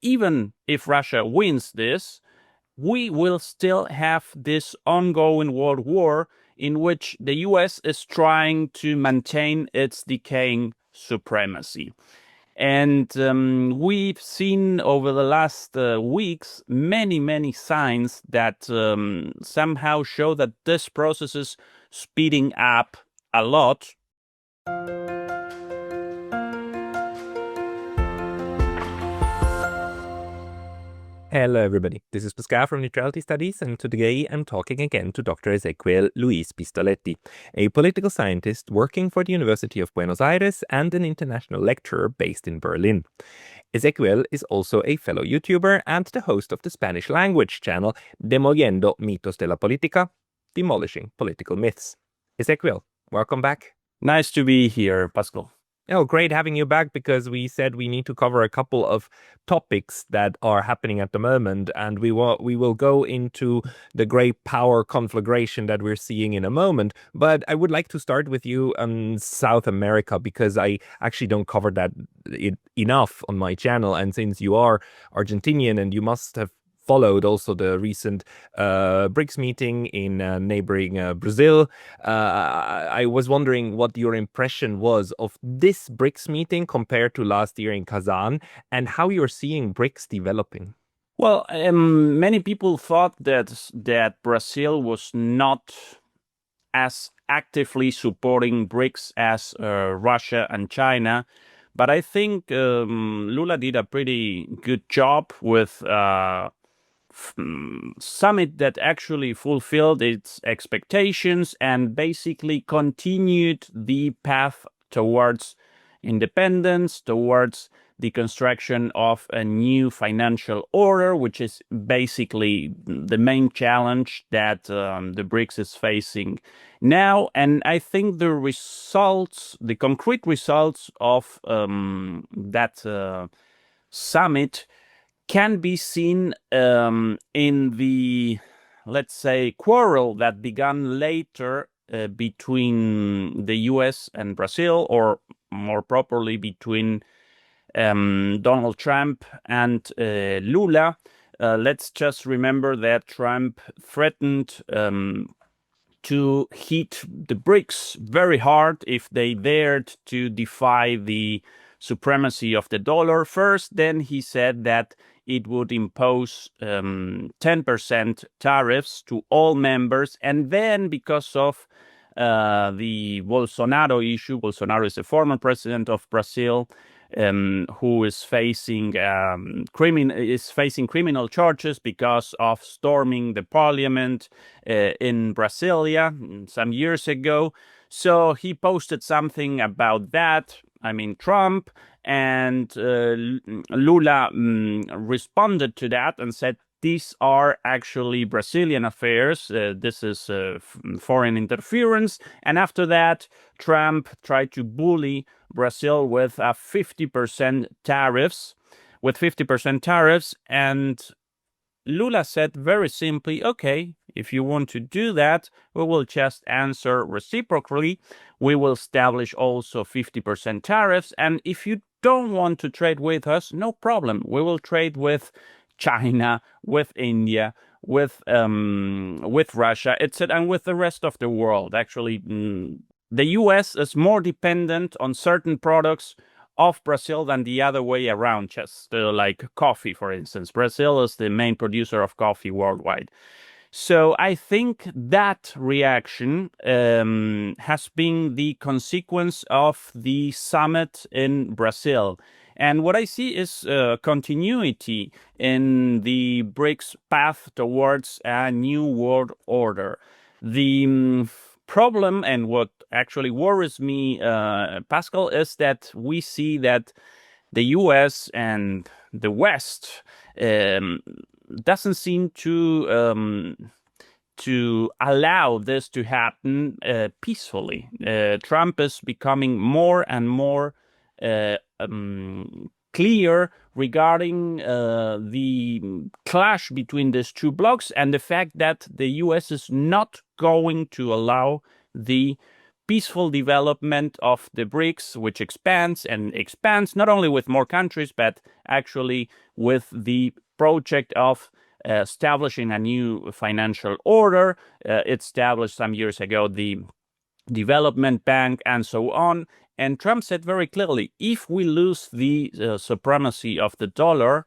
even if Russia wins this, we will still have this ongoing world war in which the US is trying to maintain its decaying supremacy. And we've seen over the last weeks many signs that somehow show that this process is speeding up a lot. Hello everybody, this is Pascal from Neutrality Studies, and today I'm talking again to Dr. Ezequiel Luis Bistoletti, a political scientist working for the University of Buenos Aires and an international lecturer based in Berlin. Ezequiel is also a fellow YouTuber and the host of the Spanish language channel Demoliendo Mitos de la Politica, Demolishing Political Myths. Ezequiel, welcome back. Nice to be here, Pascal. Oh, great having you back, because we said we need to cover a couple of topics that are happening at the moment, and we will go into the great power conflagration that we're seeing in a moment. But I would like to start with you on South America, because I actually don't cover that enough on my channel. And since you are Argentinian and you must have followed also the recent BRICS meeting in neighboring Brazil, I was wondering what your impression was of this BRICS meeting compared to last year in Kazan, and how you're seeing BRICS developing. Well, many people thought that Brazil was not as actively supporting BRICS as Russia and China, but I think Lula did a pretty good job with summit that actually fulfilled its expectations and basically continued the path towards independence, towards the construction of a new financial order, which is basically the main challenge that the BRICS is facing now. And I think the results, the concrete results of that summit can be seen in the, let's say, quarrel that began later between the US and Brazil, or more properly between Donald Trump and Lula. Let's just remember that Trump threatened to hit the BRICS very hard if they dared to defy the supremacy of the dollar first. Then he said that it would impose 10% tariffs to all members. And then, because of the Bolsonaro issue, Bolsonaro is the former president of Brazil, who is facing criminal charges because of storming the parliament in Brasilia some years ago. So he posted something about that. I mean, Trump, and Lula responded to that and said, these are actually Brazilian affairs. This is foreign interference. And after that, Trump tried to bully Brazil with 50% tariffs, and Lula said very simply, okay, if you want to do that, we will just answer reciprocally. We will establish also 50% tariffs. And if you don't want to trade with us, no problem. We will trade with China, with India, with Russia, etc., and with the rest of the world. Actually, the US is more dependent on certain products of Brazil than the other way around, just like coffee, for instance. Brazil is the main producer of coffee worldwide. So I think that reaction has been the consequence of the summit in Brazil. And what I see is continuity in the BRICS path towards a new world order. The problem, and what actually worries me, Pascal, is that we see that the US and the West doesn't seem to allow this to happen peacefully. Trump is becoming more and more clear regarding the clash between these two blocs and the fact that the US is not going to allow the peaceful development of the BRICS, which expands and expands not only with more countries, but actually with the project of establishing a new financial order. It established some years ago the Development Bank and so on. And Trump said very clearly, if we lose the supremacy of the dollar,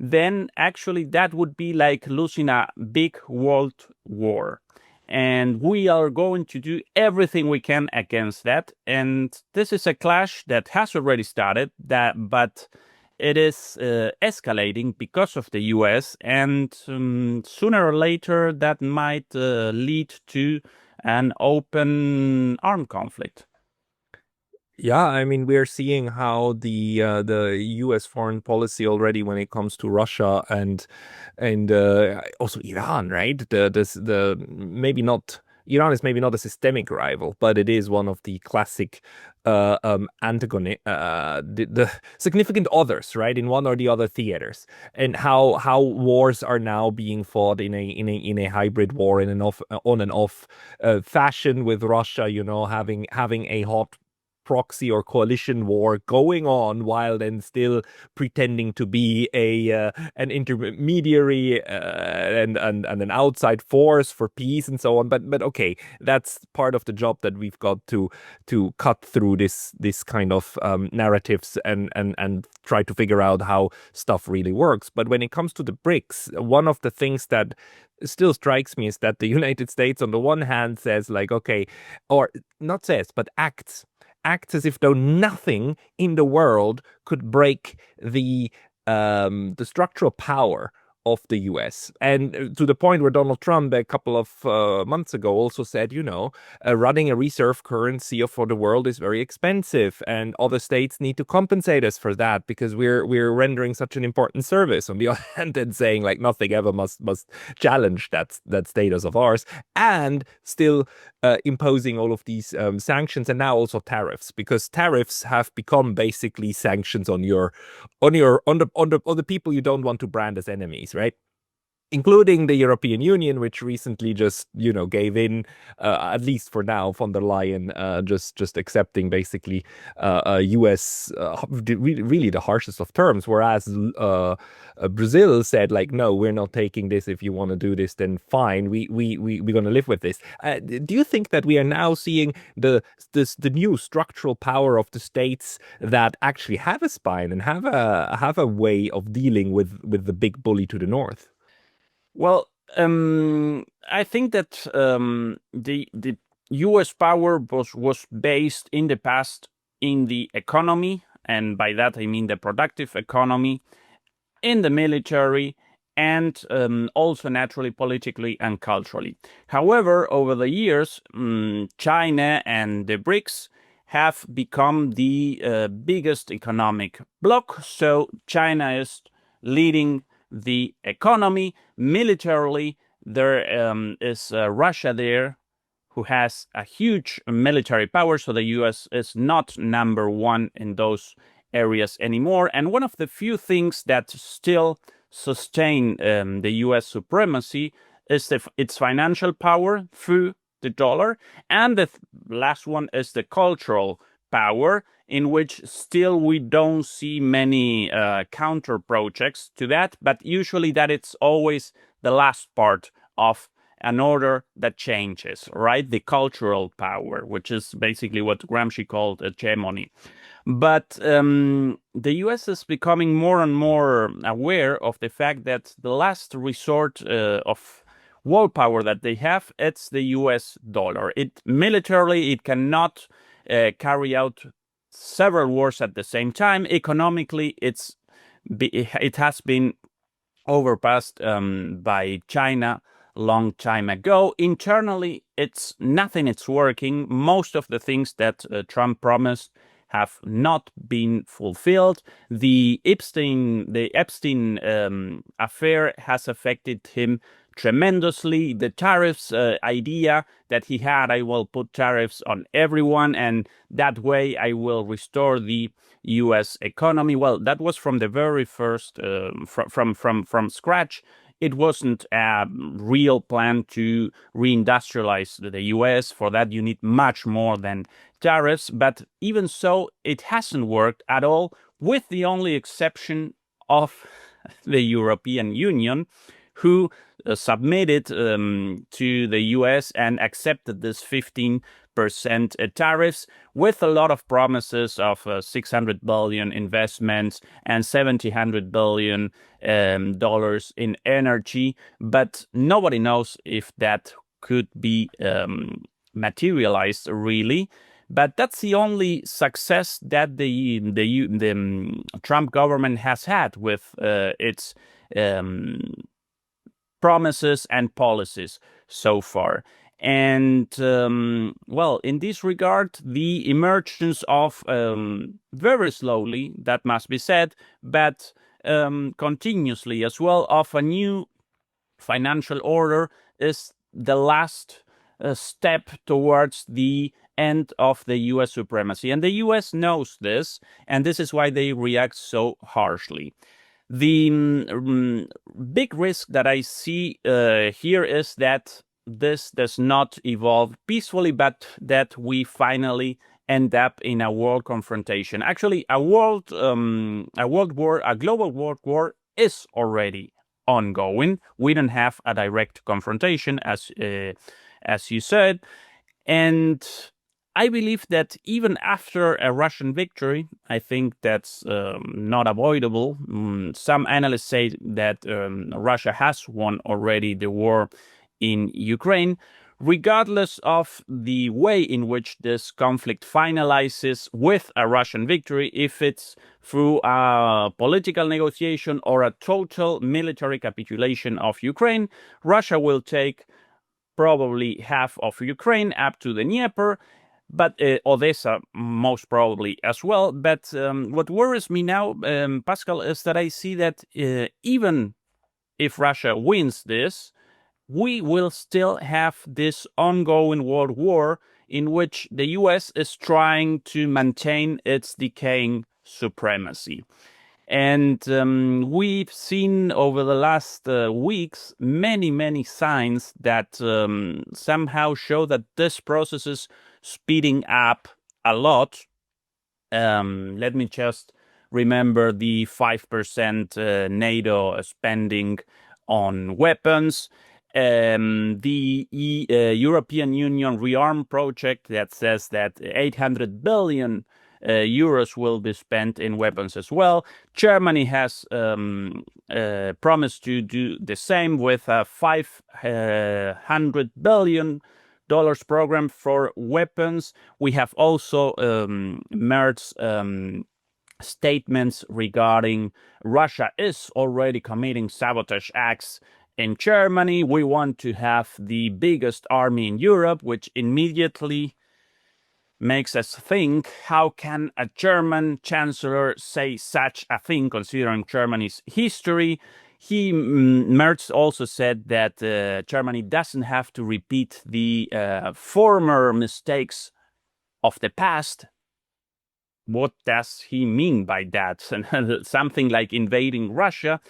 then actually that would be like losing a big world war. And we are going to do everything we can against that. And this is a clash that has already started, but it is escalating because of the US. And sooner or later, that might lead to an open armed conflict. Yeah, I mean, we're seeing how the U.S. foreign policy already when it comes to Russia and also Iran, right? The maybe not Iran is maybe not a systemic rival, but it is one of the classic the significant others, right, in one or the other theaters, and how wars are now being fought in a hybrid war in an on and off fashion, with Russia, having a hot proxy or coalition war going on while then still pretending to be an intermediary and an outside force for peace and so on. But okay, that's part of the job that we've got to cut through this kind of narratives and try to figure out how stuff really works. But when it comes to the BRICS, one of the things that still strikes me is that the United States on the one hand says, like, okay, or not says, but acts as if though nothing in the world could break the structural power of the US. And to the point where Donald Trump a couple of months ago also said, running a reserve currency for the world is very expensive, and other states need to compensate us for that because we're rendering such an important service. On the other hand, and saying like nothing ever must challenge that status of ours, and still imposing all of these sanctions, and now also tariffs, because tariffs have become basically sanctions on the people you don't want to brand as enemies, right? Including the European Union, which recently just, gave in, at least for now, von der Leyen just accepting basically US, really the harshest of terms, whereas Brazil said, like, no, we're not taking this. If you want to do this, then fine, we're going to live with this. Do you think that we are now seeing the new structural power of the states that actually have a spine and have a way of dealing with the big bully to the north? Well, I think that the U.S. power was based in the past in the economy, and by that I mean the productive economy, in the military, and also naturally politically and culturally. However, over the years, China and the BRICS have become the biggest economic bloc. So China is leading the economy. Militarily, there is Russia there, who has a huge military power. So the US is not number one in those areas anymore. And one of the few things that still sustain the US supremacy is its financial power through the dollar. And the last one is the cultural power, in which still we don't see many counter projects to that, but usually that it's always the last part of an order that changes, right? The cultural power, which is basically what Gramsci called hegemony. But the US is becoming more and more aware of the fact that the last resort of world power that they have, it's the US dollar. Militarily, it cannot carry out several wars at the same time. Economically, it has been overpassed by China long time ago. Internally, it's nothing. It's working. Most of the things that Trump promised have not been fulfilled. The Epstein affair has affected him tremendously. The tariffs idea that he had, I will put tariffs on everyone, and that way I will restore the U.S. economy. Well, that was from the very first, from scratch. It wasn't a real plan to reindustrialize the U.S. For that, you need much more than tariffs. But even so, it hasn't worked at all, with the only exception of the European Union, who submitted to the US and accepted this 15% tariffs, with a lot of promises of 600 billion investments and $700 billion dollars in energy. But nobody knows if that could be materialized really. But that's the only success that the Trump government has had with its promises and policies so far. And well, in this regard, the emergence of very slowly, that must be said, but continuously as well, of a new financial order is the last step towards the end of the US supremacy. And the US knows this, and this is why they react so harshly. The big risk that I see here is that this does not evolve peacefully, but that we finally end up in a world confrontation. Actually, a global world war is already ongoing. We don't have a direct confrontation, as you said, and I believe that even after a Russian victory, I think that's not avoidable. Some analysts say that Russia has won already the war in Ukraine. Regardless of the way in which this conflict finalizes with a Russian victory, if it's through a political negotiation or a total military capitulation of Ukraine, Russia will take probably half of Ukraine up to the Dnieper, but Odessa most probably as well. But what worries me now, Pascal, is that I see that even if Russia wins this, we will still have this ongoing world war in which the US is trying to maintain its decaying supremacy. And we've seen over the last weeks many signs that somehow show that this process is speeding up a lot. Let me just remember the 5% NATO spending on weapons. The European Union rearm project that says that 800 billion euros will be spent in weapons as well. Germany has promised to do the same with a $500 billion program for weapons. We have also Merz statements regarding Russia is already committing sabotage acts in Germany. We want to have the biggest army in Europe, which immediately makes us think, how can a German chancellor say such a thing, considering Germany's history? Merz also said that Germany doesn't have to repeat the former mistakes of the past. What does he mean by that? Something like invading Russia.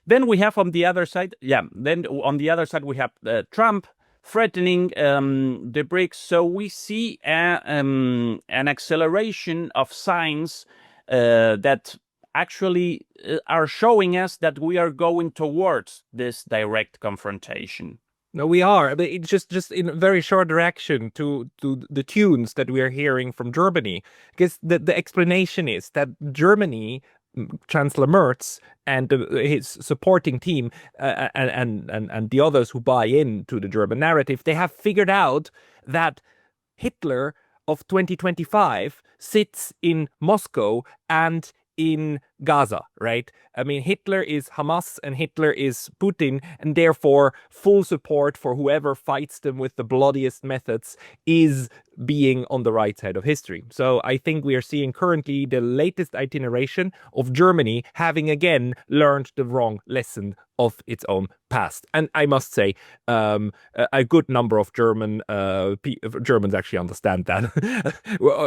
Then we have on the other side, we have Trump threatening the BRICS. So we see an acceleration of signs that actually are showing us that we are going towards this direct confrontation. No, we are, but it's just in a very short direction to the tunes that we are hearing from Germany. Because the explanation is that Germany, Chancellor Merz and his supporting team and the others who buy into the German narrative, they have figured out that Hitler of 2025 sits in Moscow and in Gaza, right? I mean, Hitler is Hamas and Hitler is Putin, and therefore full support for whoever fights them with the bloodiest methods is being on the right side of history. So I think we are seeing currently the latest itineration of Germany having again learned the wrong lesson of its own past. And I must say, a good number of Germans actually understand that.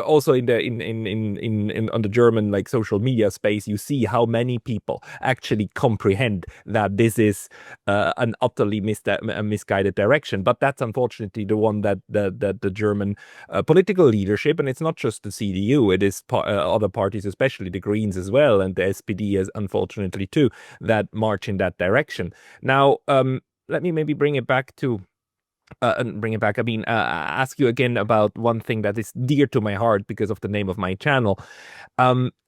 Also in on the German like social media space, you see how many people actually comprehend that this is an utterly misguided direction. But that's unfortunately the one that the German political leadership, and it's not just the CDU, it is other parties, especially the Greens as well, and the SPD is unfortunately too, that march in that direction. Now, let me maybe bring it back to ask you again about one thing that is dear to my heart because of the name of my channel.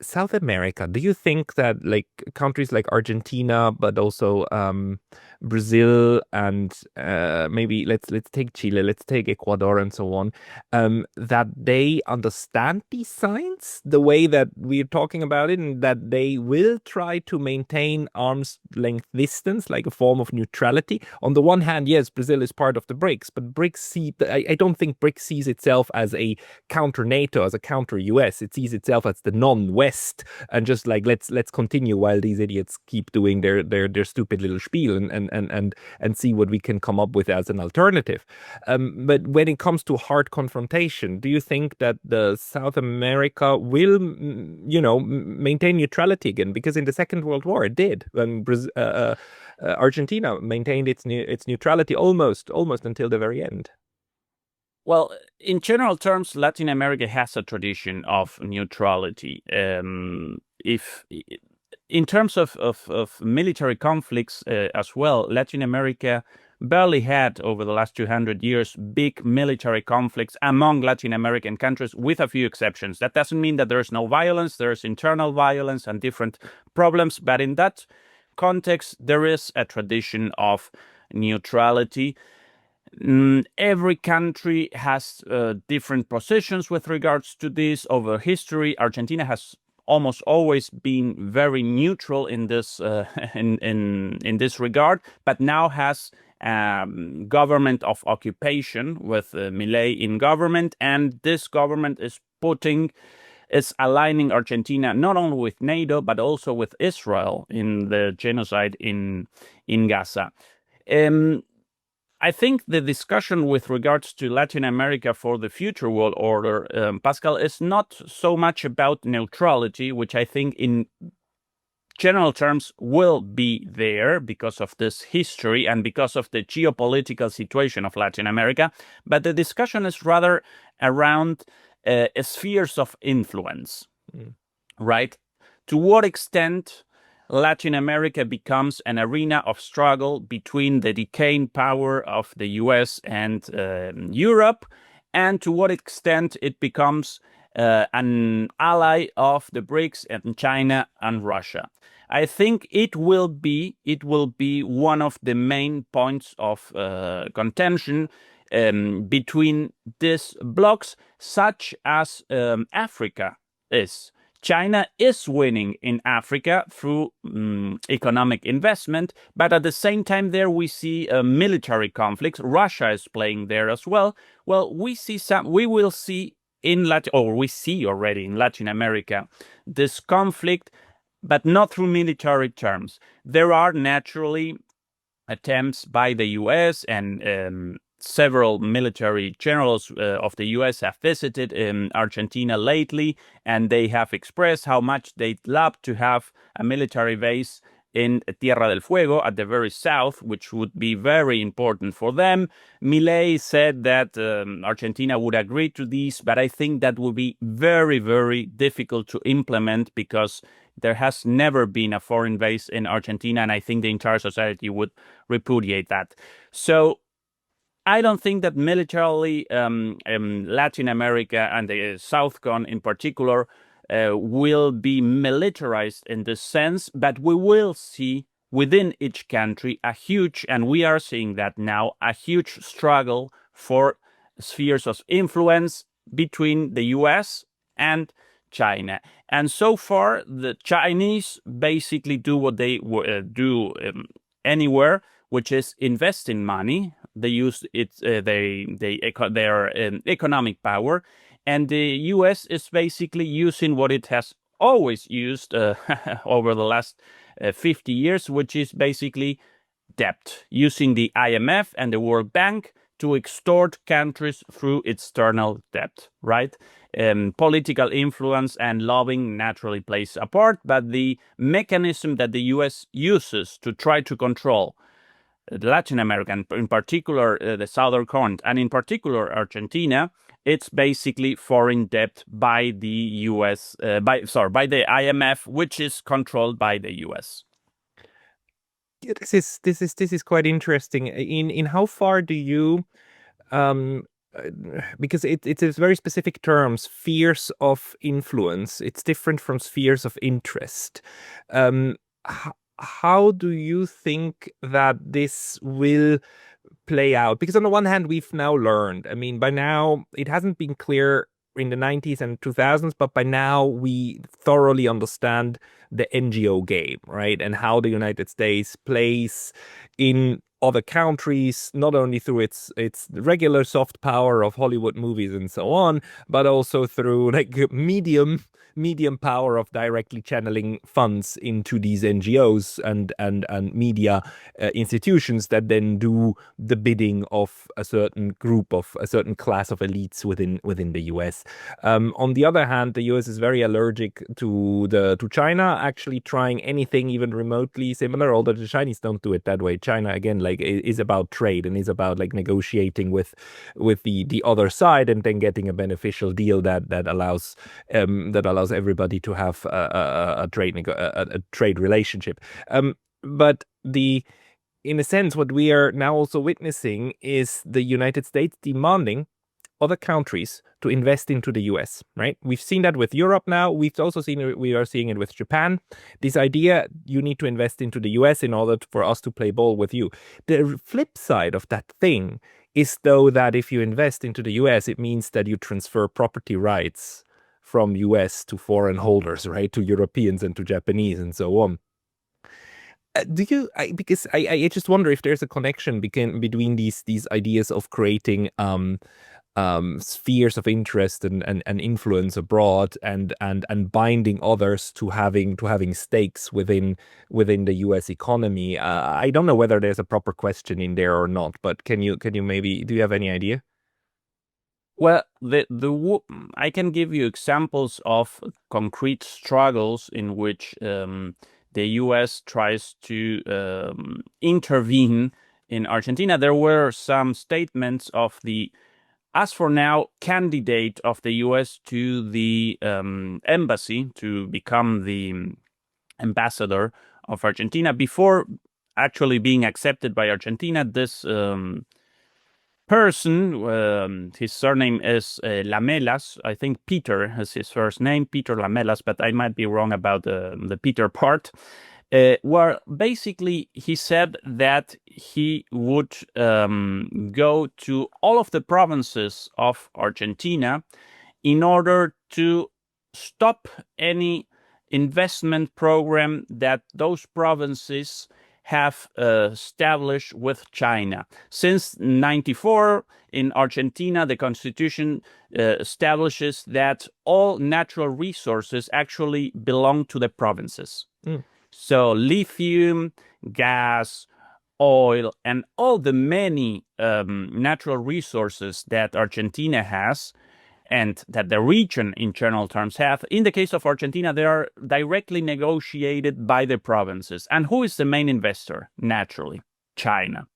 South America, do you think that like countries like Argentina, but also Brazil and maybe let's take Chile, let's take Ecuador and so on, that they understand these signs the way that we're talking about it, and that they will try to maintain arm's length distance, like a form of neutrality? On the one hand, yes, Brazil is part of the BRICS, but I don't think BRICS sees itself as a counter NATO, as a counter US. It sees itself as the non-West, and just like let's continue while these idiots keep doing their stupid little spiel and see what we can come up with as an alternative. But when it comes to hard confrontation, do you think that the South America will, maintain neutrality again? Because in the Second World War it did. Argentina maintained its neutrality almost until the very end. Well, in general terms, Latin America has a tradition of neutrality. If in terms of military conflicts as well, Latin America barely had, over the last 200 years, big military conflicts among Latin American countries, with a few exceptions. That doesn't mean that there's no violence. There's internal violence and different problems. But in that context, there is a tradition of neutrality. Every country has different positions with regards to this over history. Argentina has almost always been very neutral in this in this regard, but now has government of occupation with Milei in government, and this government is aligning Argentina not only with NATO but also with Israel in the genocide in Gaza. I think the discussion with regards to Latin America for the future world order, Pascal, is not so much about neutrality, which I think in general terms will be there because of this history and because of the geopolitical situation of Latin America, but the discussion is rather around spheres of influence, right? To what extent Latin America becomes an arena of struggle between the decaying power of the US and Europe, and to what extent it becomes an ally of the BRICS and China and Russia. I think it will be one of the main points of contention between these blocks, such as Africa is. China is winning in Africa through economic investment, but at the same time there we see military conflicts. Russia is playing there as well. Well, we will see we see already in Latin America this conflict, but not through military terms. There are naturally attempts by the US, and several military generals of the US have visited Argentina lately, and they have expressed how much they'd love to have a military base in Tierra del Fuego at the very south, which would be very important for them. Milei said that Argentina would agree to this, but I think that would be very, very difficult to implement because there has never been a foreign base in Argentina, and I think the entire society would repudiate that. So I don't think that militarily Latin America and the Southcon in particular will be militarized in this sense, but we will see within each country and we are seeing that now, a huge struggle for spheres of influence between the US and China. And so far, the Chinese basically do what they do anywhere, which is investing money. They use it, their economic power, and the U.S. is basically using what it has always used over the last 50 years, which is basically debt, using the IMF and the World Bank to extort countries through external debt, right? Political influence and lobbying naturally plays a part, but the mechanism that the US uses to try to control Latin America, and in particular the Southern Continent, and in particular Argentina, it's basically foreign debt by the US, by the IMF, which is controlled by the US. Yeah, this is quite interesting. In how far do you because it's a very specific term, spheres of influence. It's different from spheres of interest. How do you think that this will play out? Because on the one hand, we've now learned, I mean, by now it hasn't been clear in the 90s and 2000s, but by now we thoroughly understand the NGO game, right? And how the United States plays in other countries, not only through its regular soft power of Hollywood movies and so on, but also through like medium power of directly channeling funds into these NGOs and media institutions that then do the bidding of a certain group of a certain class of elites within the US. On the other hand, the US is very allergic to China actually trying anything even remotely similar, although the Chinese don't do it that way. China, again, like is about trade and is about like negotiating with the other side and then getting a beneficial deal that allows everybody to have a trade relationship. But in a sense, what we are now also witnessing is the United States demanding other countries to invest into the US, right? We've seen that with Europe now. We are seeing it with Japan. This idea, you need to invest into the US in order for us to play ball with you. The flip side of that thing is, though, that if you invest into the US, it means that you transfer property rights from US to foreign holders, right? To Europeans and to Japanese and so on. Because I just wonder if there's a connection between these ideas of creating spheres of interest and influence abroad and binding others to having stakes within the US economy. I don't know whether there's a proper question in there or not, but can you maybe, do you have any idea? Well, I can give you examples of concrete struggles in which the U.S. tries to intervene in Argentina. There were some statements of the, as for now, candidate of the U.S. to the embassy to become the ambassador of Argentina before actually being accepted by Argentina. This person, his surname is Lamelas. I think Peter is his first name, Peter Lamelas, but I might be wrong about the Peter part. Where basically he said that he would go to all of the provinces of Argentina in order to stop any investment program that those provinces have established with China. Since 94, in Argentina, the constitution establishes that all natural resources actually belong to the provinces. So lithium, gas, oil, and all the many natural resources that Argentina has and that the region in general terms have, in the case of Argentina, they are directly negotiated by the provinces. And who is the main investor? Naturally, China.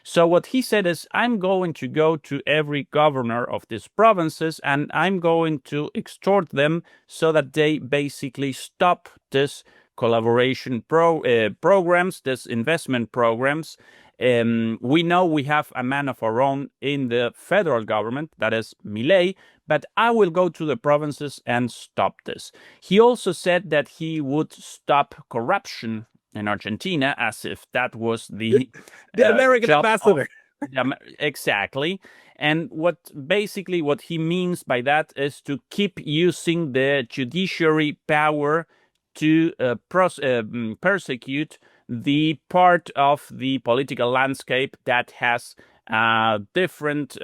So what he said is, I'm going to go to every governor of these provinces and I'm going to extort them so that they basically stop this collaboration programs, this investment programs. We know we have a man of our own in the federal government, that is Milei, but I will go to the provinces and stop this. He also said that he would stop corruption in Argentina, as if that was the American ambassador. Exactly. And what he means by that is to keep using the judiciary power to persecute the part of the political landscape that has a different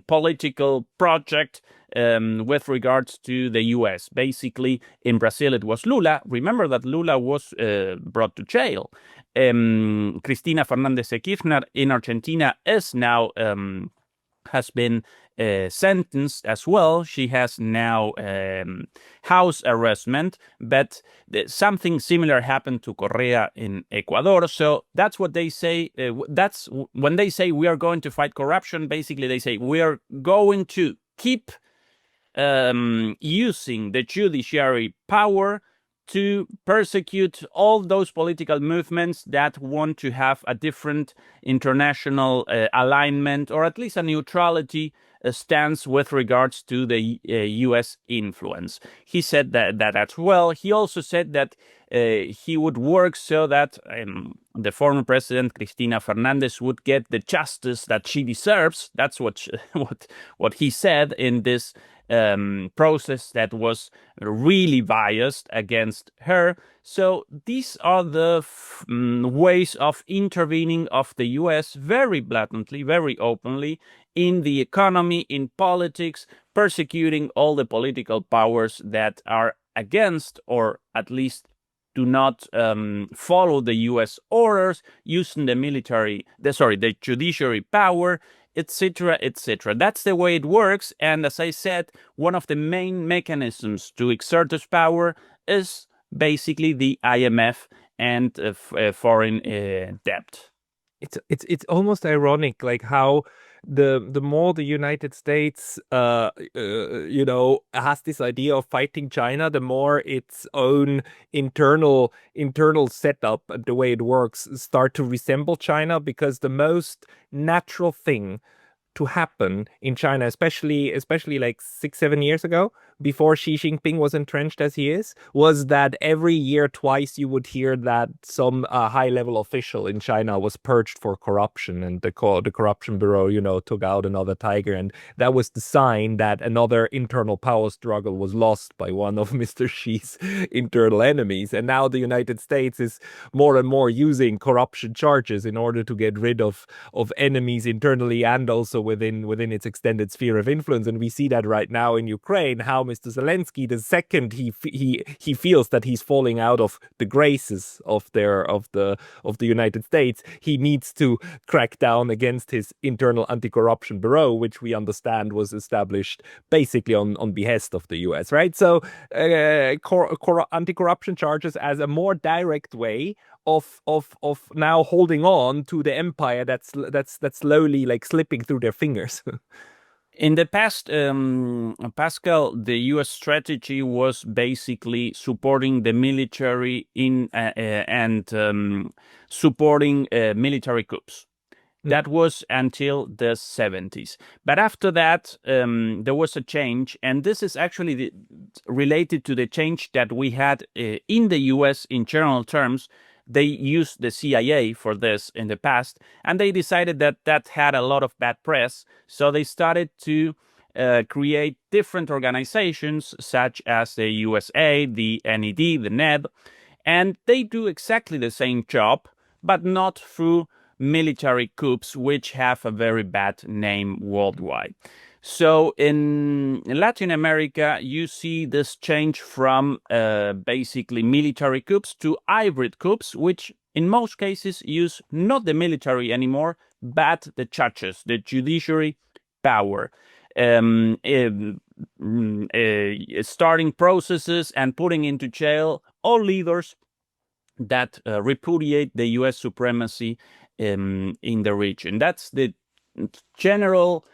political project with regards to the US. Basically, in Brazil, it was Lula. Remember that Lula was brought to jail. Cristina Fernández de Kirchner in Argentina is now has been sentenced as well. She has now house arrestment, but something similar happened to Correa in Ecuador. So that's what they say. That's when they say we are going to fight corruption. Basically, they say we are going to keep using the judiciary power to persecute all those political movements that want to have a different international alignment, or at least a neutrality stance with regards to the US influence. He said that as well. He also said that he would work so that the former president, Cristina Fernandez, would get the justice that she deserves. That's what he said in this process that was really biased against her. So these are the ways of intervening of the US very blatantly, very openly in the economy, in politics, persecuting all the political powers that are against, or at least do not follow the US orders, using the judiciary power, etc., etc. That's the way it works. And as I said, one of the main mechanisms to exert this power is basically the IMF and foreign debt. It's almost ironic, like how the more the United States has this idea of fighting China, the more its own internal setup and the way it works start to resemble China, because the most natural thing to happen in China, especially like 6-7 years ago, before Xi Jinping was entrenched as he is, was that every year twice you would hear that some high-level official in China was purged for corruption, and the corruption bureau, took out another tiger, and that was the sign that another internal power struggle was lost by one of Mr. Xi's internal enemies. And now the United States is more and more using corruption charges in order to get rid of enemies internally and also within its extended sphere of influence. And we see that right now in Ukraine, how Mr. Zelensky, the second he feels that he's falling out of the graces of the United States, he needs to crack down against his internal anti-corruption bureau, which we understand was established basically on behest of the US, right? So anti-corruption charges as a more direct way of now holding on to the empire that's slowly like slipping through their fingers. In the past, Pascal, the U.S. strategy was basically supporting the military and supporting military coups. That was until the 70s. But after that, there was a change, and this is actually related to the change that we had in the U.S. in general terms. They used the CIA for this in the past, and they decided that had a lot of bad press. So they started to create different organizations, such as the USA, the NED, the NED, and they do exactly the same job, but not through military coups, which have a very bad name worldwide. So in Latin America, you see this change from basically military coups to hybrid coups, which in most cases use not the military anymore, but the judges, the judiciary power, starting processes and putting into jail all leaders that repudiate the U.S. supremacy in the region. That's the general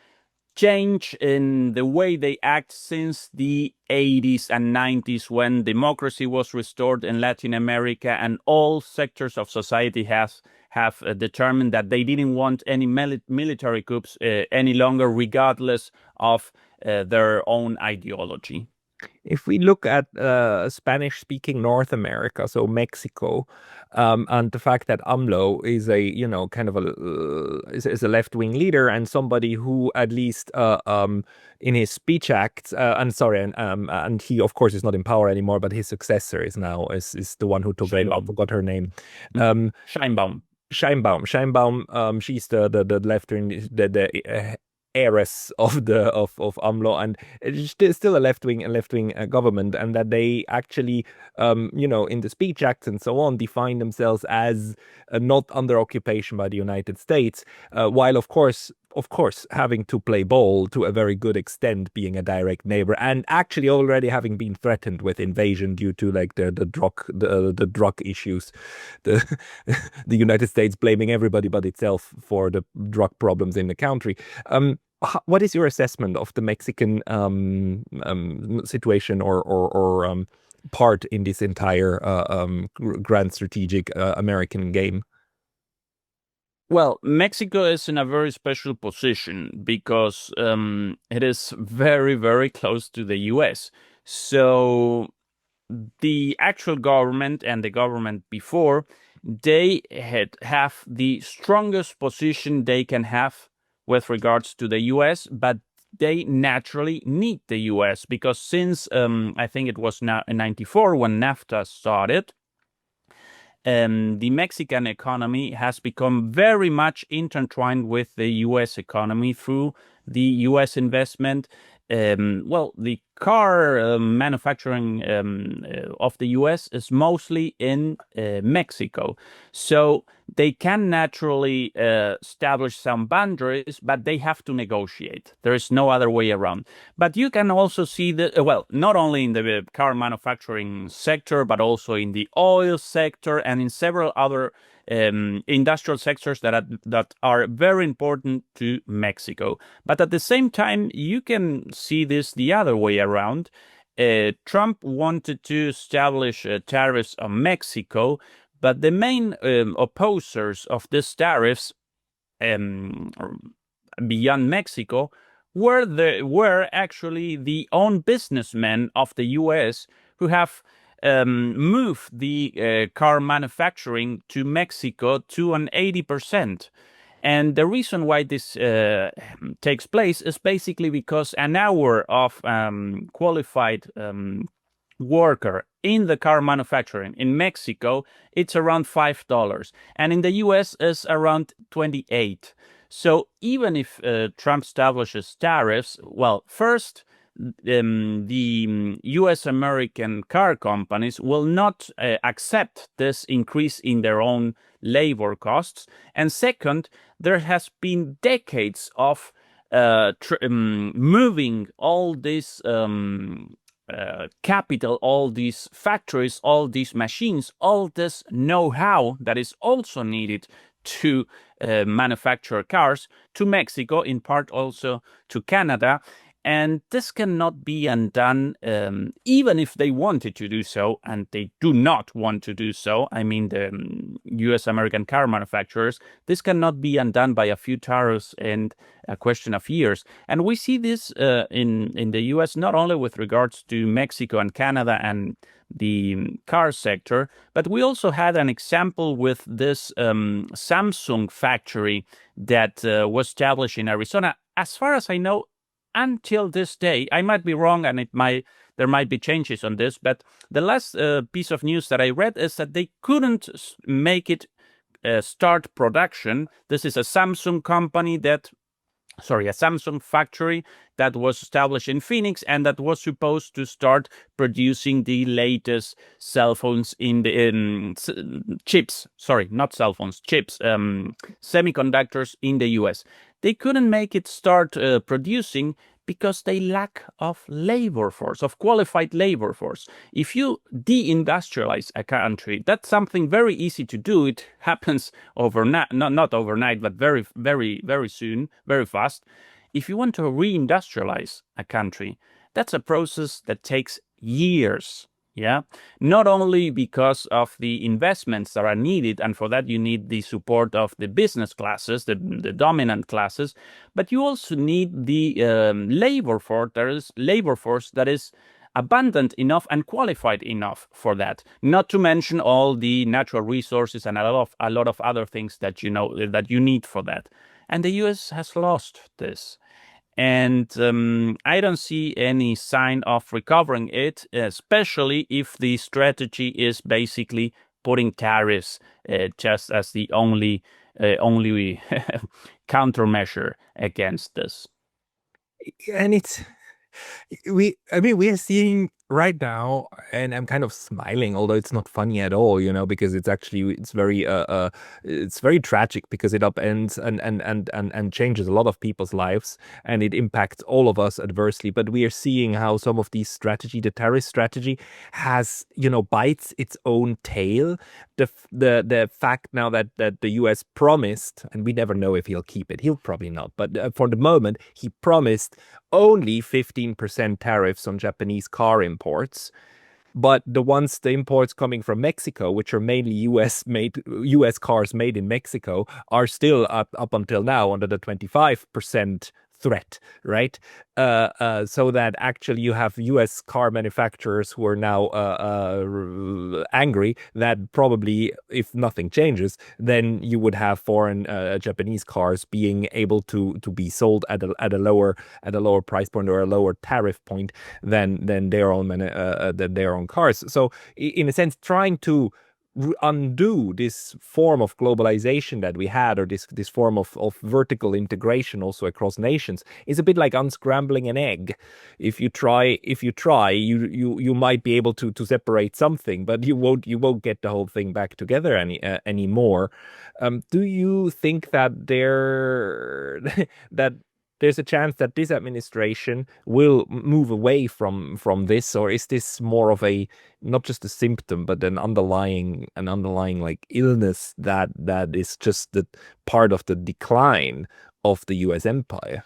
change in the way they act since the 80s and 90s, when democracy was restored in Latin America and all sectors of society have determined that they didn't want any military coups any longer, regardless of their own ideology. if we look at Spanish-speaking North America, so Mexico, and the fact that AMLO is a, kind of is a left-wing leader and somebody who at least in his speech acts, and he of course is not in power anymore, but his successor is now is the one who took it. I forgot her name. Scheinbaum. Scheinbaum, she's the left-wing, the heiress of AMLO, and it's still a left-wing government, and that they actually in the speech acts and so on define themselves as not under occupation by the United States, while of course having to play ball to a very good extent, being a direct neighbor, and actually already having been threatened with invasion due to like the drug issues, the the United States blaming everybody but itself for the drug problems in the country. What is your assessment of the Mexican situation or part in this entire grand strategic American game? Well, Mexico is in a very special position because it is very, very close to the US. So the actual government and the government before, they have the strongest position they can have with regards to the US, but they naturally need the US because since I think it was now in 94 when NAFTA started, the Mexican economy has become very much intertwined with the US economy through the US investment. The car manufacturing of the US is mostly in Mexico. So they can naturally establish some boundaries, but they have to negotiate. There is no other way around. But you can also see that, not only in the car manufacturing sector, but also in the oil sector and in several other industrial sectors that are very important to Mexico. But at the same time, you can see this the other way around. Trump wanted to establish tariffs on Mexico, but the main opposers of these tariffs beyond Mexico were actually the own businessmen of the U.S. who have moved the car manufacturing to Mexico to an 80%. And the reason why this takes place is basically because an hour of qualified worker in the car manufacturing in Mexico, it's around $5, and in the US is around 28. So even if Trump establishes tariffs, well, first, the US American car companies will not accept this increase in their own labor costs. And second, there has been decades of moving all this capital, all these factories, all these machines, all this know-how that is also needed to manufacture cars to Mexico, in part also to Canada. And this cannot be undone, even if they wanted to do so, and they do not want to do so. I mean, the US American car manufacturers, this cannot be undone by a few tariffs and a question of years. And we see this in the US, not only with regards to Mexico and Canada and the car sector, but we also had an example with this Samsung factory that was established in Arizona. As far as I know, until this day, I might be wrong, and there might be changes on this, but the last piece of news that I read is that they couldn't make it start production. This is a Samsung factory that was established in Phoenix and that was supposed to start producing the latest cell phones chips, semiconductors in the US. They couldn't make it start producing because they lack of labor force, of qualified labor force. If you deindustrialize a country, that's something very easy to do. It happens overnight, not overnight, but very, very, very soon, very fast. If you want to reindustrialize a country, that's a process that takes years. Yeah, not only because of the investments that are needed, and for that you need the support of the business classes, the dominant classes, but you also need the labor force that is abundant enough and qualified enough for that. Not to mention all the natural resources and a lot of other things that that you need for that. And the US has lost this. And I don't see any sign of recovering it, especially if the strategy is basically putting tariffs just as the only countermeasure against this. And we are seeing right now, and I'm kind of smiling, although it's not funny at all, because it's very tragic, because it upends and changes a lot of people's lives, and it impacts all of us adversely. But we are seeing how some of these the tariff strategy has, bites its own tail. The fact now that the US promised, and we never know if he'll keep it, he'll probably not, but for the moment, he promised only 15% tariffs on Japanese car imports. But the imports coming from Mexico, which are mainly US cars made in Mexico, are still up until now under the 25% threat, right? So that actually you have US car manufacturers who are now angry that probably, if nothing changes, then you would have foreign Japanese cars being able to be sold at a lower price point, or a lower tariff point than their own cars. So in a sense, trying to undo this form of globalization that we had, or this form of vertical integration also across nations, is a bit like unscrambling an egg. If you try, you might be able to separate something, but you won't get the whole thing back together anymore. Do you think that that there's a chance that this administration will move away from this, or is this more of not just a symptom, but an underlying like illness that is just the part of the decline of the US empire?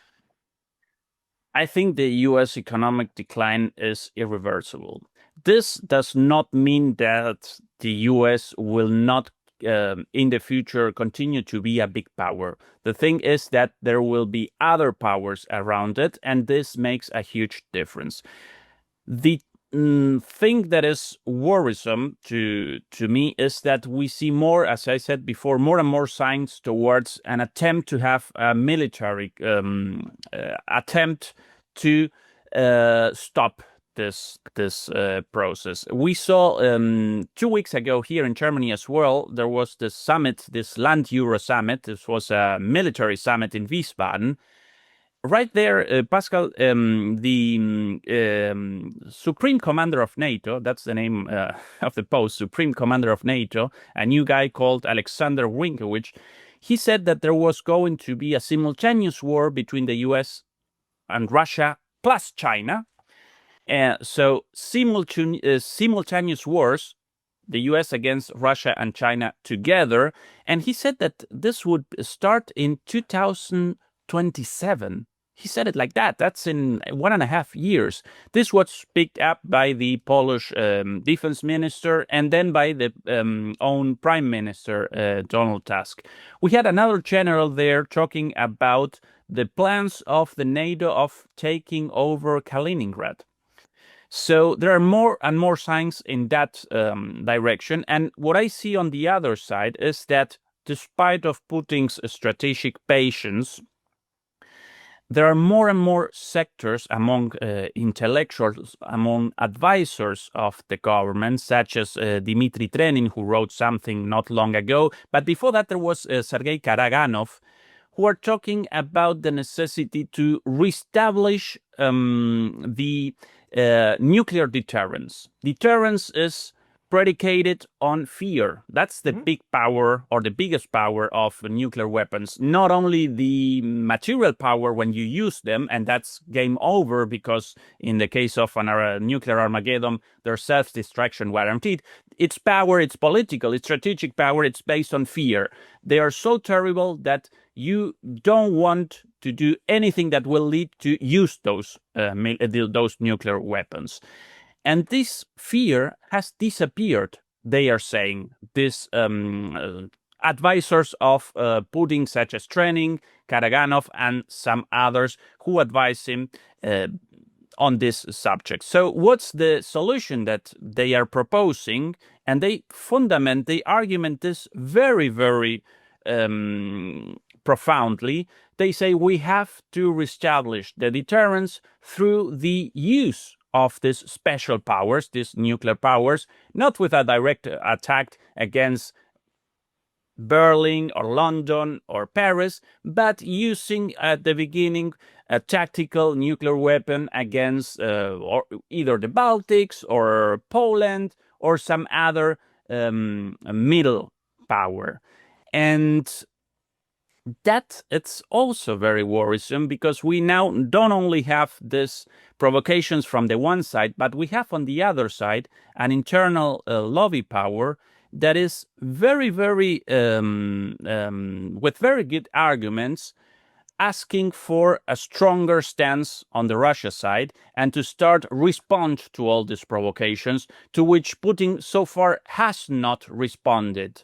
I think the US economic decline is irreversible. This does not mean that the US will not in the future continue to be a big power. The thing is that there will be other powers around it, and this makes a huge difference. The thing that is worrisome to me is that we see more, as I said before, more and more signs towards an attempt to have a military attempt to stop this process. We saw 2 weeks ago here in Germany as well, there was this summit, this Land Euro summit. This was a military summit in Wiesbaden. Right there, Pascal, the Supreme Commander of NATO, that's the name of the post, Supreme Commander of NATO, a new guy called Alexander Winkowicz, he said that there was going to be a simultaneous war between the US and Russia plus China. So simultaneous wars, the US against Russia and China together. And he said that this would start in 2027. He said it like that. That's in 1.5 years. This was picked up by the Polish defense minister, and then by the own prime minister, Donald Tusk. We had another general there talking about the plans of the NATO of taking over Kaliningrad. So there are more and more signs in that direction. And what I see on the other side is that despite of Putin's strategic patience, there are more and more sectors among intellectuals, among advisors of the government, such as Dmitry Trenin, who wrote something not long ago. But before that, there was Sergei Karaganov, who are talking about the necessity to reestablish the nuclear deterrence. Deterrence is predicated on fear. That's the big power, or the biggest power of nuclear weapons. Not only the material power when you use them, and that's game over, because in the case of a nuclear Armageddon, there's self-destruction guaranteed. Its power, its political, its strategic power, it's based on fear. They are so terrible that you don't want to do anything that will lead to use those nuclear weapons. And this fear has disappeared, they are saying. These advisors of Putin, such as Trenin, Karaganov, and some others who advise him, on this subject. So what's the solution that they are proposing? And they fundament the argument this very, very profoundly. They say we have to reestablish the deterrence through the use of these special powers, these nuclear powers, not with a direct attack against Berlin or London or Paris, but using at the beginning a tactical nuclear weapon against or either the Baltics or Poland or some other middle power. And that it's also very worrisome because we now don't only have these provocations from the one side, but we have on the other side an internal lobby power that is very, very, with very good arguments, asking for a stronger stance on the Russia side and to start respond to all these provocations, to which Putin so far has not responded.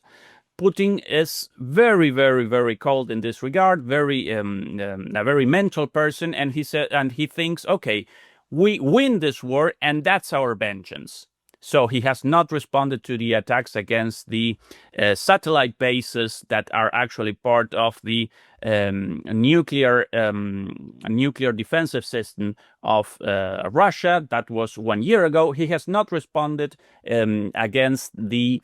Putin is very, very, very cold in this regard, very a very mental person, and he thinks, okay, we win this war, and that's our vengeance. So he has not responded to the attacks against the satellite bases that are actually part of the nuclear defensive system of Russia. That was 1 year ago. He has not responded against the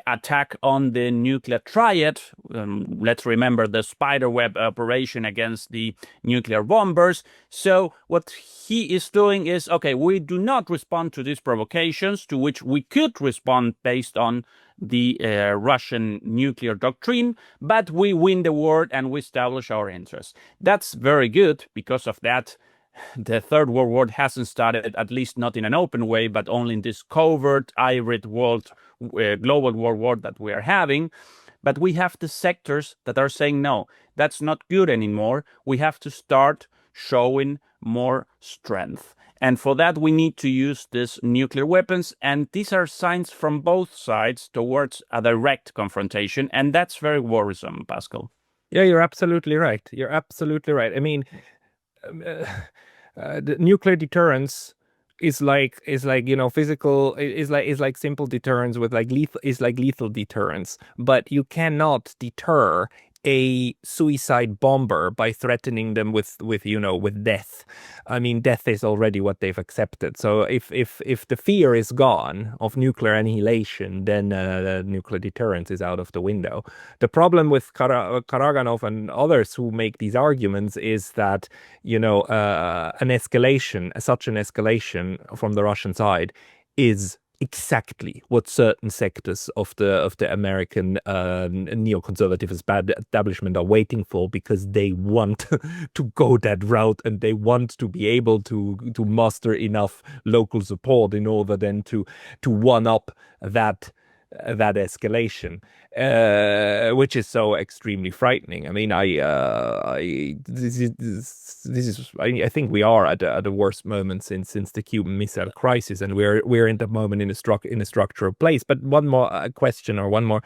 attack on the nuclear triad. Let's remember the spiderweb operation against the nuclear bombers. So what he is doing is, okay, we do not respond to these provocations, to which we could respond based on the Russian nuclear doctrine, but we win the war and we establish our interests. That's very good. Because of that, the Third World War hasn't started, at least not in an open way, but only in this covert, hybrid world, global world war that we are having. But we have the sectors that are saying, no, that's not good anymore. We have to start showing more strength. And for that, we need to use these nuclear weapons. And these are signs from both sides towards a direct confrontation. And that's very worrisome, Pascal. Yeah, you're absolutely right. You're absolutely right. I mean, the nuclear deterrence is like physical is like simple deterrence with lethal deterrence, but you cannot deter a suicide bomber by threatening them with death. I mean, death is already what they've accepted. So if the fear is gone of nuclear annihilation, then nuclear deterrence is out of the window. The problem with Karaganov and others who make these arguments is that such an escalation from the Russian side is exactly what certain sectors of the American neoconservative establishment are waiting for, because they want to go that route and they want to be able to muster enough local support in order then to one up that escalation, which is so extremely frightening. I mean, I think we are at the worst moment since the Cuban Missile Crisis, and we're in the moment in a structural place. But one more question, or one more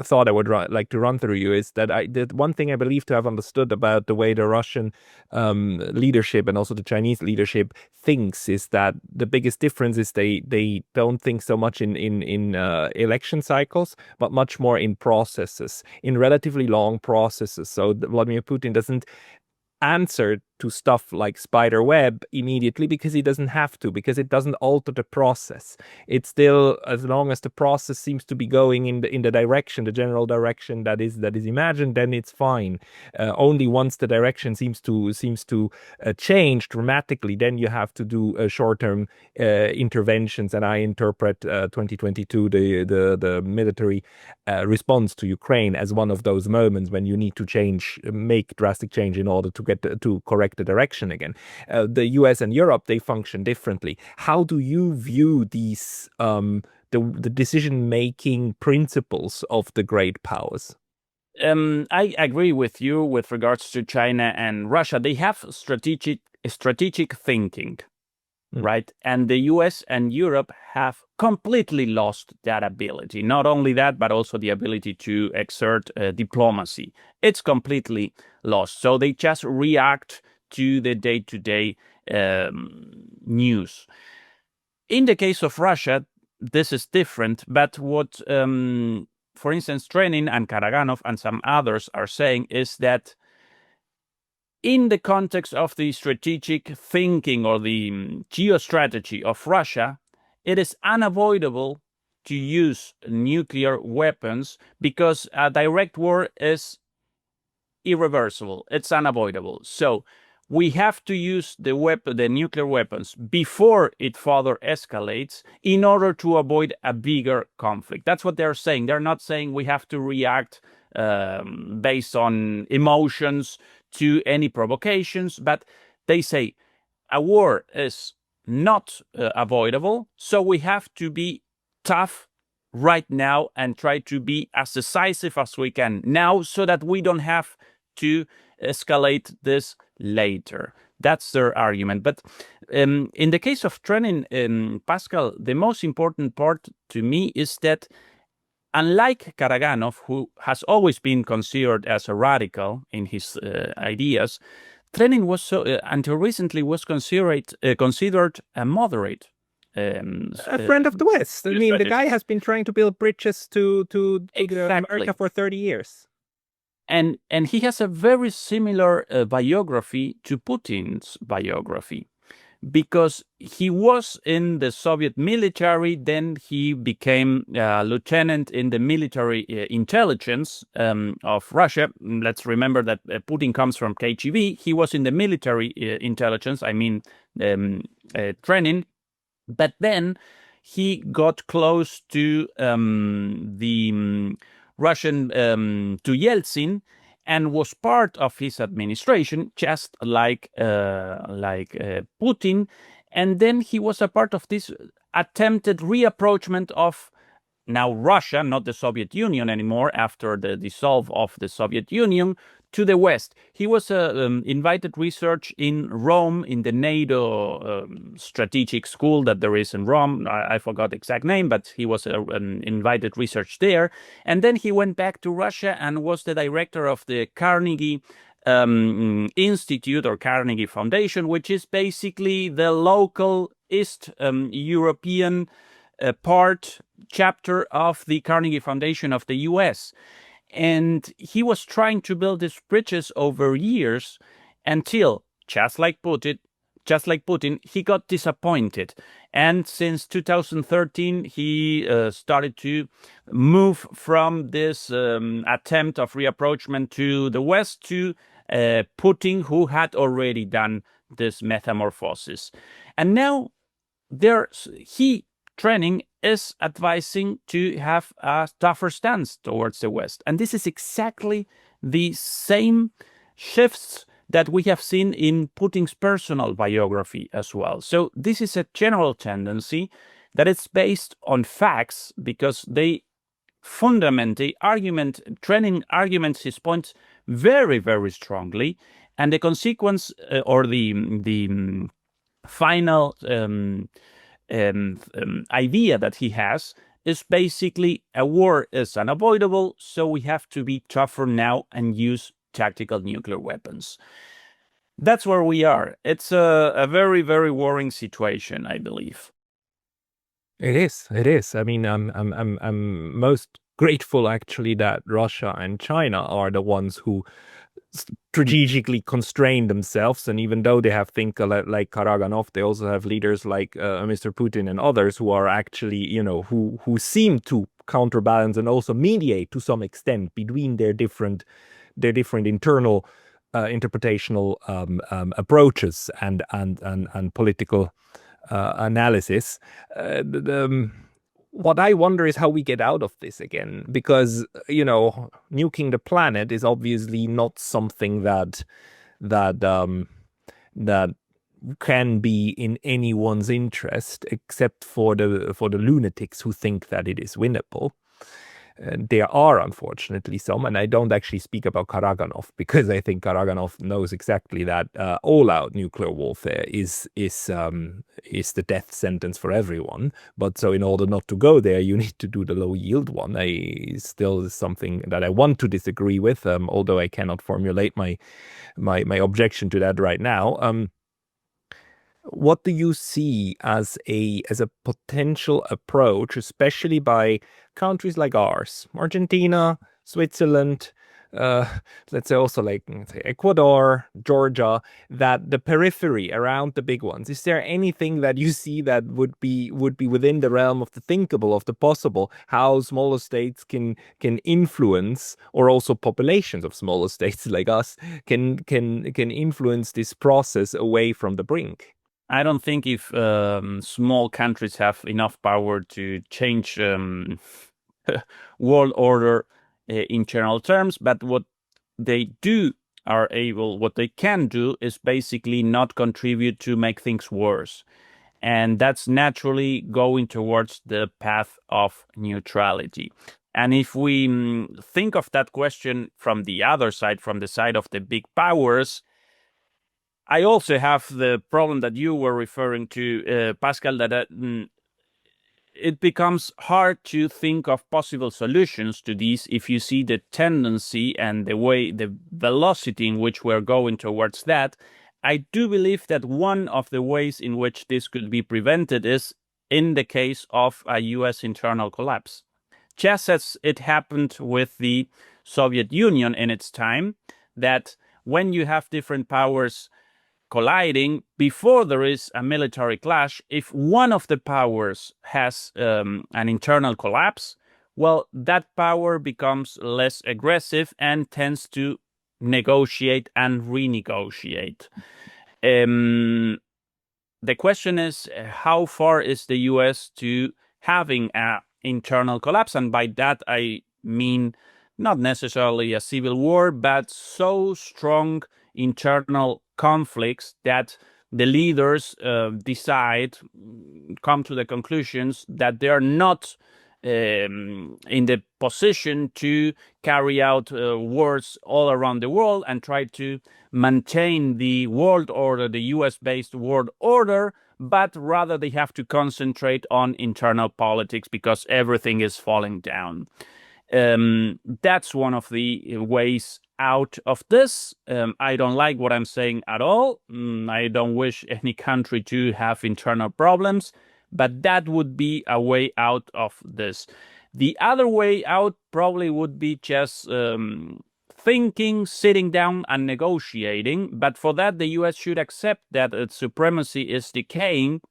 thought I would like to run through you is that the one thing I believe to have understood about the way the Russian leadership and also the Chinese leadership thinks is that the biggest difference is they don't think so much in election cycles, but much more in processes, in relatively long processes. So Vladimir Putin doesn't answer to stuff like spider web immediately, because he doesn't have to, because it doesn't alter the process. It's still, as long as the process seems to be going in the direction, the general direction that is imagined, then it's fine. Only once the direction seems to change dramatically, then you have to do short-term interventions. And I interpret 2022, the military response to Ukraine, as one of those moments when you need to make drastic change in order to get to correct the direction again. The US and Europe, they function differently. How do you view these the decision-making principles of the great powers? I agree with you with regards to China and Russia. They have strategic thinking, right? And the US and Europe have completely lost that ability. Not only that, but also the ability to exert diplomacy. It's completely lost. So they just react to the day-to-day news. In the case of Russia, this is different, but what, for instance, Trenin and Karaganov and some others are saying is that in the context of the strategic thinking or the geostrategy of Russia, it is unavoidable to use nuclear weapons because a direct war is irreversible. It's unavoidable. So we have to use the nuclear weapons before it further escalates in order to avoid a bigger conflict. That's what they're saying. They're not saying we have to react based on emotions to any provocations, but they say a war is not avoidable, so we have to be tough right now and try to be as decisive as we can now so that we don't have to escalate this later. That's their argument. But in the case of Trenin, Pascal, the most important part to me is that unlike Karaganov, who has always been considered as a radical in his ideas, Trenin was until recently was considered a moderate. A friend of the West. I mean, the guy has been trying to build bridges to America for 30 years. And he has a very similar biography to Putin's biography, because he was in the Soviet military, then he became a lieutenant in the military intelligence of Russia. Let's remember that Putin comes from KGB. He was in the military intelligence, Trenin, but then he got close to the Russian to Yeltsin and was part of his administration, just like Putin. And then he was a part of this attempted reapproachment of now Russia, not the Soviet Union anymore, after the dissolve of the Soviet Union, to the West. He was invited research in Rome in the NATO strategic school that there is in Rome. I forgot the exact name, but he was invited research there. And then he went back to Russia and was the director of the Carnegie Institute or Carnegie Foundation, which is basically the local East European chapter of the Carnegie Foundation of the US. And he was trying to build these bridges over years until, just like Putin, he got disappointed. And since 2013, he started to move from this attempt of reapproachment to the West to Putin, who had already done this metamorphosis. And now Trenin is advising to have a tougher stance towards the West. And this is exactly the same shifts that we have seen in Putin's personal biography as well. So this is a general tendency that is based on facts, because they Trenin arguments his points very, very strongly. And the consequence or the final idea that he has is basically a war is unavoidable, so we have to be tougher now and use tactical nuclear weapons. That's where we are. It's a very, very worrying situation, I believe. It is. I mean, I'm most grateful actually that Russia and China are the ones who strategically constrain themselves, and even though they have thinkers like Karaganov, they also have leaders like Mr. Putin and others who are actually, who seem to counterbalance and also mediate to some extent between their different internal interpretational approaches and political analysis. What I wonder is how we get out of this again, because, nuking the planet is obviously not something that can be in anyone's interest, except for the lunatics who think that it is winnable. There are unfortunately some, and I don't actually speak about Karaganov, because I think Karaganov knows exactly that all-out nuclear warfare is the death sentence for everyone. But so in order not to go there, you need to do the low-yield one. Still is something that I want to disagree with, although I cannot formulate my objection to that right now. What do you see as a potential approach, especially by countries like ours, Argentina, Switzerland, uh, let's say also like let's say Ecuador, Georgia, that the periphery around the big ones? Is there anything that you see that would be within the realm of the thinkable, of the possible, how smaller states can influence, or also populations of smaller states like us can influence this process away from the brink? I don't think if small countries have enough power to change world order in general terms, but what they do what they can do is basically not contribute to make things worse. And that's naturally going towards the path of neutrality. And if we think of that question from the other side, from the side of the big powers, I also have the problem that you were referring to, Pascal, that it becomes hard to think of possible solutions to these if you see the tendency and the velocity in which we're going towards that. I do believe that one of the ways in which this could be prevented is in the case of a US internal collapse. Just as it happened with the Soviet Union in its time, that when you have different powers colliding, before there is a military clash, if one of the powers has an internal collapse, well, that power becomes less aggressive and tends to negotiate and renegotiate. The question is, how far is the US to having an internal collapse? And by that, I mean not necessarily a civil war, but so strong internal conflicts that the leaders come to the conclusions that they are not in the position to carry out wars all around the world and try to maintain the world order, the US-based world order, but rather they have to concentrate on internal politics because everything is falling down. That's one of the ways out of this. I don't like what I'm saying at all. I don't wish any country to have internal problems, but that would be a way out of this. The other way out probably would be just thinking, sitting down and negotiating. But for that, the US should accept that its supremacy is decaying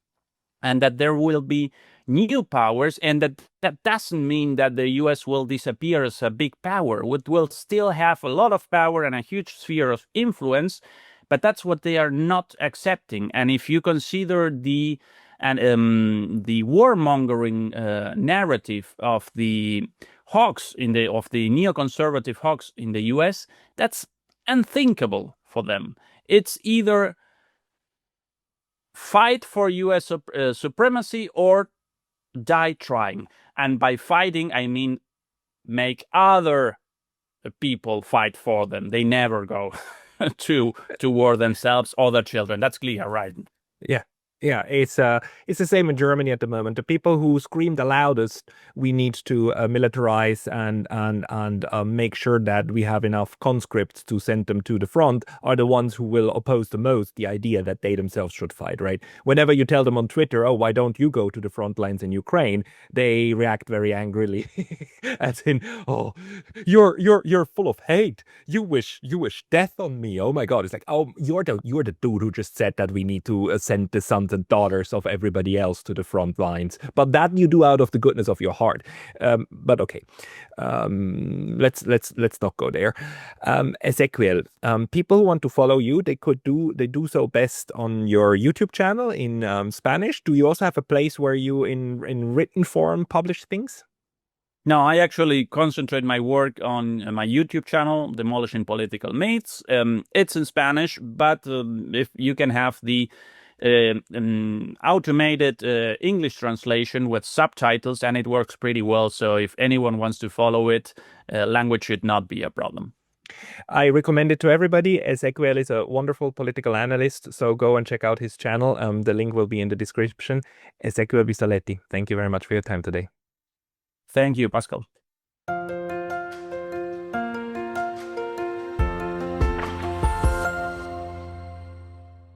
and that there will be new powers, and that doesn't mean that the US will disappear as a big power. It will still have a lot of power and a huge sphere of influence, but that's what they are not accepting. And if you consider the warmongering narrative of the hawks of the neoconservative hawks in the US, that's unthinkable for them. It's either fight for US supremacy or die trying. And by fighting, I mean make other people fight for them. They never go to war themselves or their children. That's clear, right? Yeah. Yeah, it's the same in Germany at the moment. The people who scream the loudest, we need to militarize and make sure that we have enough conscripts to send them to the front, are the ones who will oppose the most the idea that they themselves should fight, right? Whenever you tell them on Twitter, oh, why don't you go to the front lines in Ukraine? They react very angrily, as in, oh, you're full of hate. You wish death on me. Oh my God! It's like, oh, you're the dude who just said that we need to send the sons and daughters of everybody else to the front lines, but that you do out of the goodness of your heart. But okay, let's not go there. Ezequiel, people who want to follow you, they do so best on your YouTube channel in Spanish. Do you also have a place where you in written form publish things? No, I actually concentrate my work on my YouTube channel, Demolishing Political Myths. It's in Spanish, but if you can have the automated English translation with subtitles, and it works pretty well. So if anyone wants to follow it, language should not be a problem. I recommend it to everybody. Ezequiel is a wonderful political analyst, so go and check out his channel. The link will be in the description. Ezequiel Bistoletti, thank you very much for your time today. Thank you, Pascal.